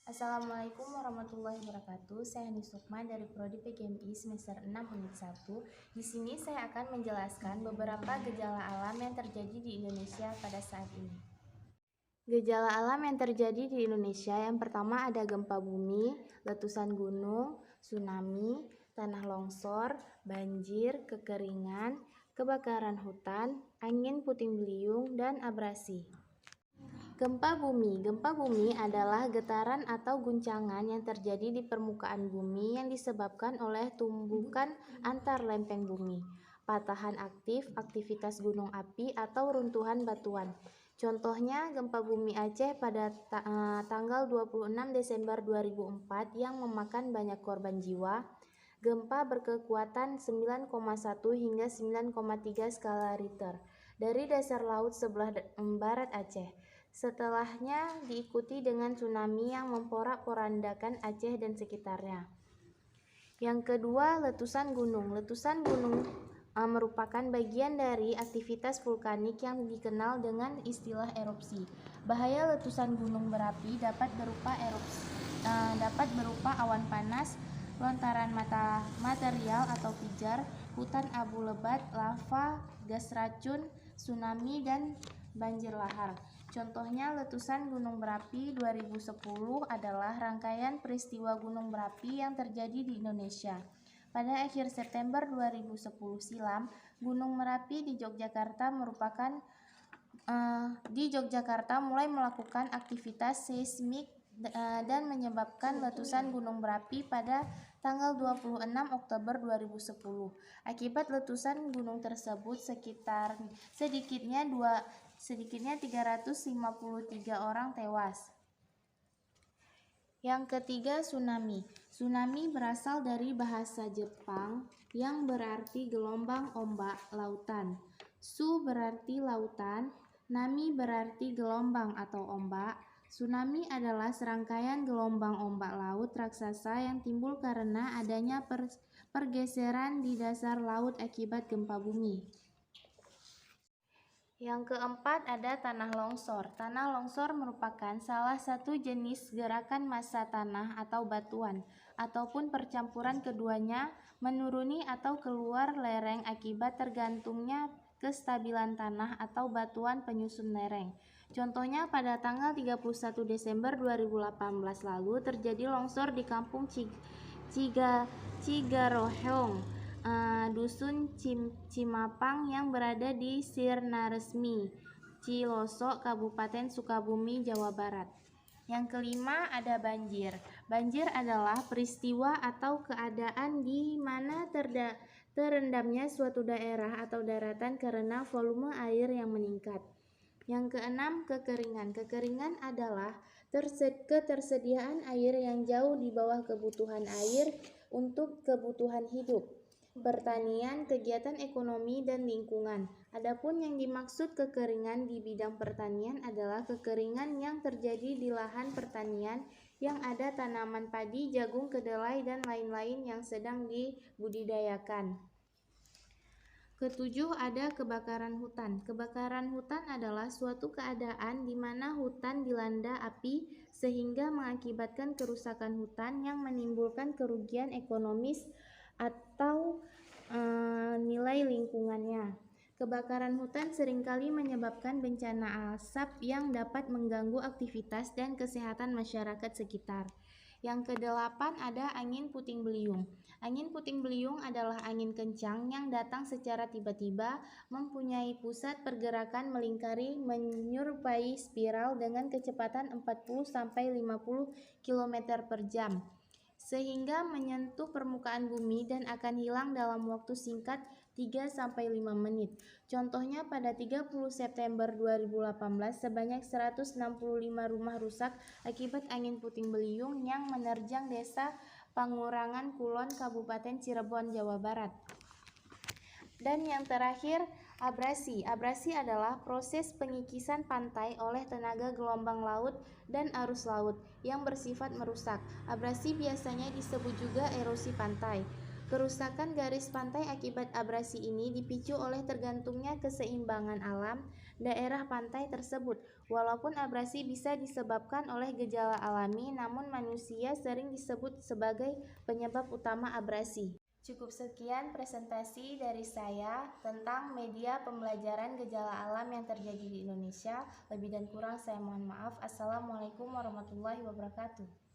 Assalamualaikum warahmatullahi wabarakatuh. Saya Hani Sukma dari Prodi PGMI semester 6 Unit 1. Di sini saya akan menjelaskan beberapa gejala alam yang terjadi di Indonesia pada saat ini. Gejala alam yang terjadi di Indonesia yang pertama ada gempa bumi, letusan gunung, tsunami, tanah longsor, banjir, kekeringan, kebakaran hutan, angin puting beliung, dan abrasi. Gempa bumi adalah getaran atau guncangan yang terjadi di permukaan bumi yang disebabkan oleh tumbukan antar lempeng bumi, patahan aktif, aktivitas gunung api, atau runtuhan batuan. Contohnya gempa bumi Aceh pada tanggal 26 Desember 2004 yang memakan banyak korban jiwa. Gempa berkekuatan 9,1 hingga 9,3 skala Richter dari dasar laut sebelah barat Aceh. Setelahnya diikuti dengan tsunami yang memporak-porandakan Aceh dan sekitarnya. Yang kedua, letusan gunung. Letusan gunung merupakan bagian dari aktivitas vulkanik yang dikenal dengan istilah erupsi. Bahaya letusan gunung berapi dapat berupa awan panas, lontaran material atau pijar, hutan abu lebat, lava, gas racun, tsunami, dan banjir lahar. Contohnya letusan gunung berapi 2010 adalah rangkaian peristiwa gunung berapi yang terjadi di Indonesia. Pada akhir September 2010 silam, Gunung Merapi di Yogyakarta mulai melakukan aktivitas seismik dan menyebabkan letusan gunung berapi pada tanggal 26 Oktober 2010. Akibat letusan gunung tersebut sedikitnya 353 orang tewas. Yang ketiga, tsunami. Tsunami berasal dari bahasa Jepang yang berarti gelombang ombak lautan. Su berarti lautan, nami berarti gelombang atau ombak. Tsunami adalah serangkaian gelombang ombak laut raksasa yang timbul karena adanya pergeseran di dasar laut akibat gempa bumi. Yang keempat ada tanah longsor. Tanah longsor merupakan salah satu jenis gerakan massa tanah atau batuan, ataupun percampuran keduanya menuruni atau keluar lereng akibat tergantungnya kestabilan tanah atau batuan penyusun lereng. Contohnya pada tanggal 31 Desember 2018 lalu terjadi longsor di kampung Cigarohong, Dusun Cimapang yang berada di Sirnaresmi, Cilosok, Kabupaten Sukabumi, Jawa Barat. Yang kelima ada banjir. Banjir adalah peristiwa atau keadaan di mana terendamnya suatu daerah atau daratan karena volume air yang meningkat. Yang keenam, kekeringan. Kekeringan adalah ketersediaan air yang jauh di bawah kebutuhan air untuk kebutuhan hidup, pertanian, kegiatan ekonomi, dan lingkungan. Adapun yang dimaksud kekeringan di bidang pertanian adalah kekeringan yang terjadi di lahan pertanian yang ada tanaman padi, jagung, kedelai, dan lain-lain yang sedang dibudidayakan. Ketujuh ada kebakaran hutan. Kebakaran hutan adalah suatu keadaan di mana hutan dilanda api sehingga mengakibatkan kerusakan hutan yang menimbulkan kerugian ekonomis atau nilai lingkungannya. Kebakaran hutan seringkali menyebabkan bencana asap yang dapat mengganggu aktivitas dan kesehatan masyarakat sekitar. Yang kedelapan ada angin puting beliung. Angin puting beliung adalah angin kencang yang datang secara tiba-tiba, mempunyai pusat pergerakan melingkari menyerupai spiral dengan kecepatan 40-50 km per jam, sehingga menyentuh permukaan bumi dan akan hilang dalam waktu singkat 3-5 menit. Contohnya pada 30 September 2018 sebanyak 165 rumah rusak akibat angin puting beliung yang menerjang desa Pangurangan Kulon, Kabupaten Cirebon, Jawa Barat. Dan yang terakhir, abrasi. Abrasi adalah proses pengikisan pantai oleh tenaga gelombang laut dan arus laut yang bersifat merusak. Abrasi biasanya disebut juga erosi pantai. Kerusakan garis pantai akibat abrasi ini dipicu oleh tergantungnya keseimbangan alam daerah pantai tersebut. Walaupun abrasi bisa disebabkan oleh gejala alami, namun manusia sering disebut sebagai penyebab utama abrasi. Cukup sekian presentasi dari saya tentang media pembelajaran gejala alam yang terjadi di Indonesia. Lebih dan kurang saya mohon maaf. Assalamualaikum warahmatullahi wabarakatuh.